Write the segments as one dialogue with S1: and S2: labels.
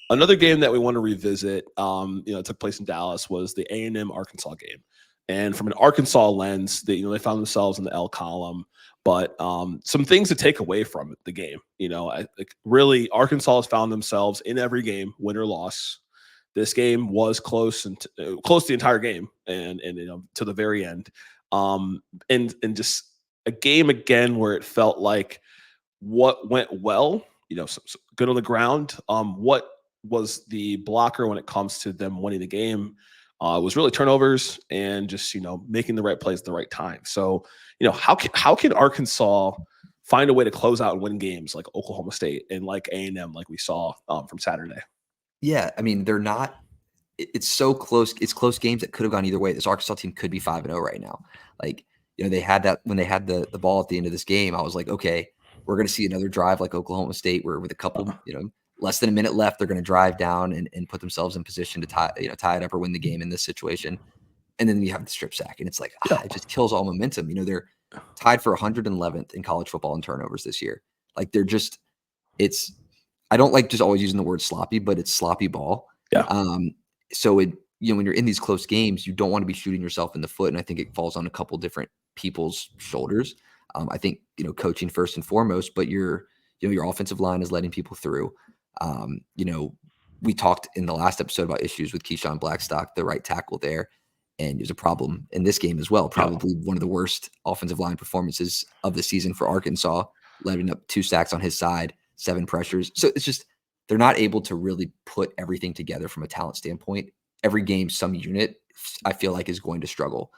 S1: Another game that we want to revisit, took place in Dallas was the A&M Arkansas game. And from an Arkansas lens, they found themselves in the L column. But some things to take away from the game, really Arkansas has found themselves in every game, win or loss. This game was close and close the entire game, and to the very end, and just a game again where it felt like what went well, good on the ground. What was the blocker when it comes to them winning the game? Was really turnovers and just making the right plays at the right time. So how can Arkansas find a way to close out and win games like Oklahoma State and like A&M, like we saw from Saturday?
S2: Yeah, I mean they're not. It's so close. It's close games that could have gone either way. This Arkansas team could be 5-0 right now. Like they had that when they had the ball at the end of this game. I was like, okay, we're going to see another drive like Oklahoma State, where with a couple less than a minute left, they're going to drive down and put themselves in position to tie it up or win the game in this situation. And then you have the strip sack, and it's like, it just kills all momentum. They're tied for 111th in college football in turnovers this year. Like I don't like just always using the word sloppy, but it's sloppy ball.
S1: Yeah.
S2: So when you're in these close games, you don't want to be shooting yourself in the foot. And I think it falls on a couple different people's shoulders. I think, coaching first and foremost, but your offensive line is letting people through. We talked in the last episode about issues with Keyshawn Blackstock, the right tackle there. And there's a problem in this game as well. Probably one of the worst offensive line performances of the season for Arkansas, letting up 2 sacks on his side, 7 pressures. So it's just, they're not able to really put everything together from a talent standpoint. Every game, some unit, I feel like, is going to struggle.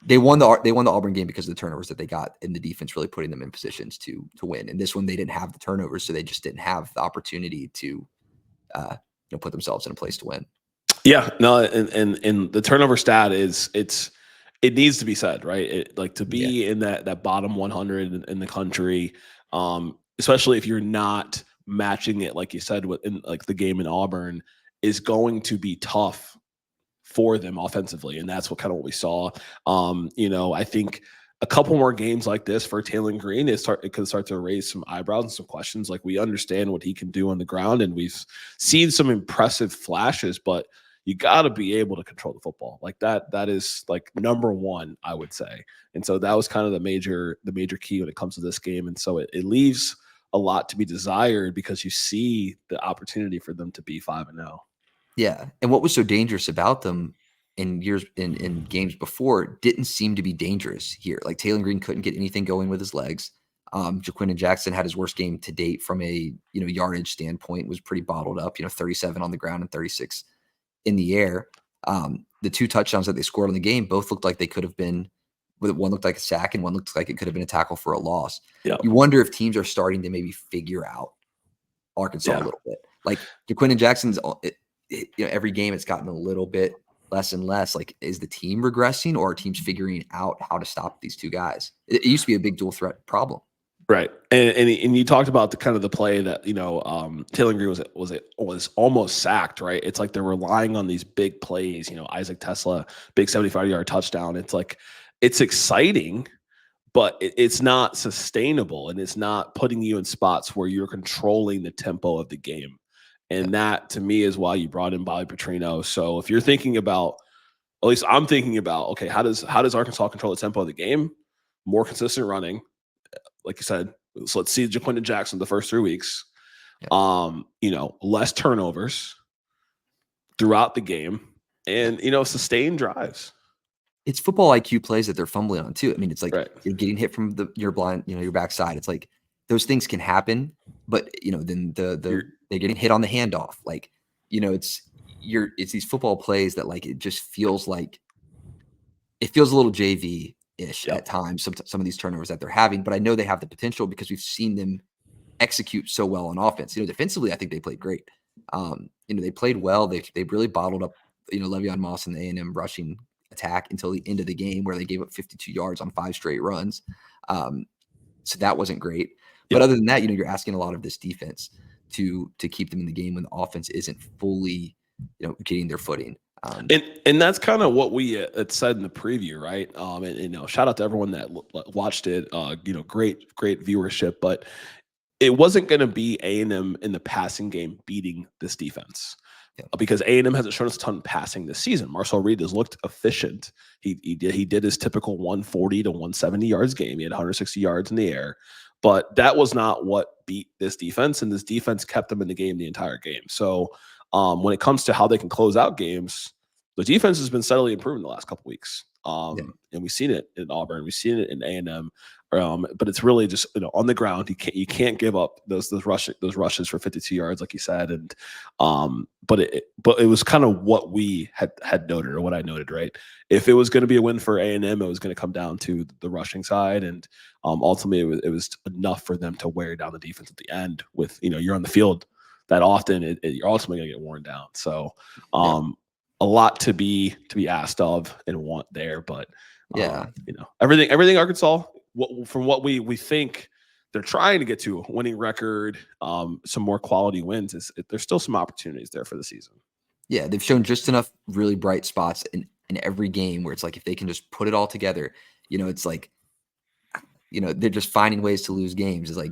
S2: They won the Auburn game because of the turnovers that they got, and the defense really putting them in positions to win. And this one, they didn't have the turnovers, so they just didn't have the opportunity to put themselves in a place to win.
S1: Yeah, no, and the turnover stat it needs to be said, right? To be in that bottom 100 in the country, especially if you're not matching it, like you said, in like the game in Auburn, is going to be tough for them offensively, and that's what we saw. I think a couple more games like this for Taylor Green, it could start to raise some eyebrows and some questions. Like, we understand what he can do on the ground, and we've seen some impressive flashes, but you got to be able to control the football. Like that is like number one, I would say. And so that was kind of the major key when it comes to this game. And so it leaves a lot to be desired because you see the opportunity for them to be 5-0.
S2: Yeah. And what was so dangerous about them in games before didn't seem to be dangerous here. Like, Taylor Green couldn't get anything going with his legs. Jaquindon Jackson had his worst game to date from a yardage standpoint, was pretty bottled up, 37 on the ground and 36 in the air. The 2 touchdowns that they scored on the game both looked like they could have been, one looked like a sack and one looked like it could have been a tackle for a loss.
S1: Yeah.
S2: You wonder if teams are starting to maybe figure out Arkansas a little bit. Like, Jaquindon Jackson's, every game it's gotten a little bit less and less. Like, is the team regressing, or are teams figuring out how to stop these 2 guys? It used to be a big dual threat problem.
S1: Right. And you talked about the play that, Taylor Green was almost sacked, right? It's like they're relying on these big plays, Isaac Tesla, big 75-yard touchdown. It's like, it's exciting, but it's not sustainable, and it's not putting you in spots where you're controlling the tempo of the game. And that, to me, is why you brought in Bobby Petrino. So if you're thinking about, at least I'm thinking about, okay, how does Arkansas control the tempo of the game? More consistent running. Like you said, so let's see Jaquindon Jackson the first 3 weeks. Less turnovers throughout the game, and sustained drives.
S2: It's football IQ plays that they're fumbling on too. I mean, it's like you're getting hit from your blind, your backside. It's like those things can happen, but then they're getting hit on the handoff. Like, it's these football plays that, like, it just feels like it feels a little JV-ish at times, some of these turnovers that they're having, but I know they have the potential because we've seen them execute so well on offense. Defensively, I think they played great. They played well. They really bottled up, Le'Veon Moss and the A&M rushing attack until the end of the game, where they gave up 52 yards on 5 straight runs. So that wasn't great. But other than that, you're asking a lot of this defense to keep them in the game when the offense isn't fully, getting their footing.
S1: And that's kind of what we had said in the preview, right? And shout out to everyone that watched it. Great viewership. But it wasn't going to be A&M in the passing game beating this defense. Because A&M hasn't shown us a ton of passing this season. Marcel Reed has looked efficient. He did his typical 140 to 170 yards game. He had 160 yards in the air, but that was not what beat this defense, and this defense kept them in the game the entire game. So when it comes to how they can close out games, the defense has been steadily improving the last couple weeks. And we've seen it in Auburn, we've seen it in A&M. But it's really just on the ground. You can't give up those rushes for 52 yards, like you said. And but it was kind of what we had noted, or what I noted, right? If it was going to be a win for A&M, it was going to come down to the rushing side, and ultimately it was enough for them to wear down the defense at the end. With you're on the field that often, you're ultimately going to get worn down. So a lot to be asked of and want there, but everything Arkansas. From what we think they're trying to get to a winning record, some more quality wins, there's still some opportunities there for the season.
S2: Yeah, they've shown just enough really bright spots in every game where it's like if they can just put it all together, it's like, they're just finding ways to lose games. It's like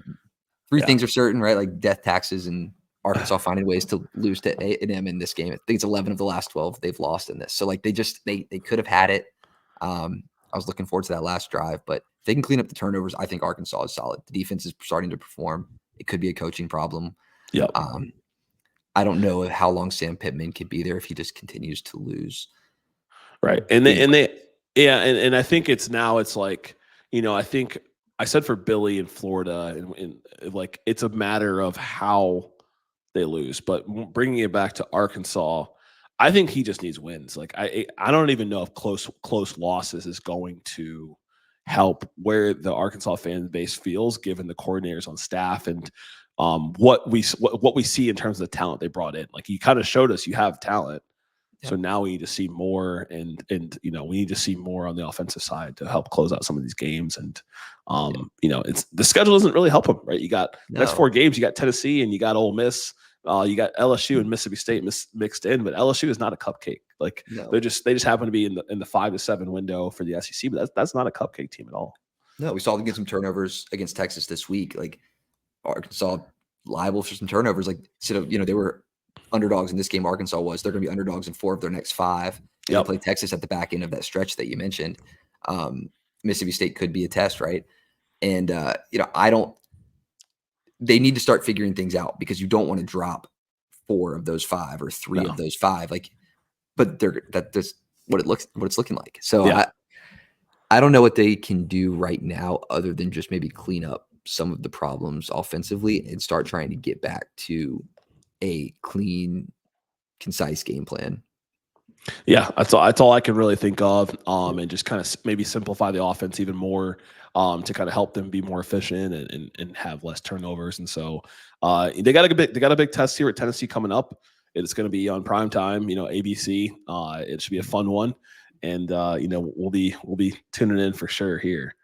S2: three things are certain, right? Like death taxes and Arkansas finding ways to lose to A&M in this game. I think it's 11 of the last 12 they've lost in this. So like they could have had it. I was looking forward to that last drive, but if they can clean up the turnovers, I think Arkansas is solid. The defense is starting to perform. It could be a coaching problem.
S1: Yeah.
S2: I don't know how long Sam Pittman could be there if he just continues to lose.
S1: Right. And I think it's like, I think I said for Billy in Florida, and like it's a matter of how they lose, but bringing it back to Arkansas, I think he just needs wins. Like I don't even know if close losses is going to help where the Arkansas fan base feels, given the coordinators on staff and what we see in terms of the talent they brought in. Like you kind of showed us you have talent, so now we need to see more, and we need to see more on the offensive side to help close out some of these games. And it's the schedule doesn't really help them, right? You got next 4 games, you got Tennessee and you got Ole Miss. You got LSU and Mississippi State mixed in, but LSU is not a cupcake. Like they just happen to be in the 5 to 7 window for the SEC, but that's not a cupcake team at all.
S2: No, we saw them get some turnovers against Texas this week. Like Arkansas liable for some turnovers. Like instead of they were underdogs in this game. Arkansas was. They're going to be underdogs in 4 of their next 5. They play Texas at the back end of that stretch that you mentioned. Mississippi State could be a test, right? And they need to start figuring things out, because you don't want to drop 4 of those 5 or 3 of those 5. Like, but that's what it's looking like. So I don't know what they can do right now other than just maybe clean up some of the problems offensively and start trying to get back to a clean, concise game plan.
S1: Yeah, that's all I can really think of. And just kind of maybe simplify the offense even more, to kind of help them be more efficient and have less turnovers. And so they got a big test here at Tennessee coming up. It's going to be on prime time, ABC. It should be a fun one, and we'll be tuning in for sure here.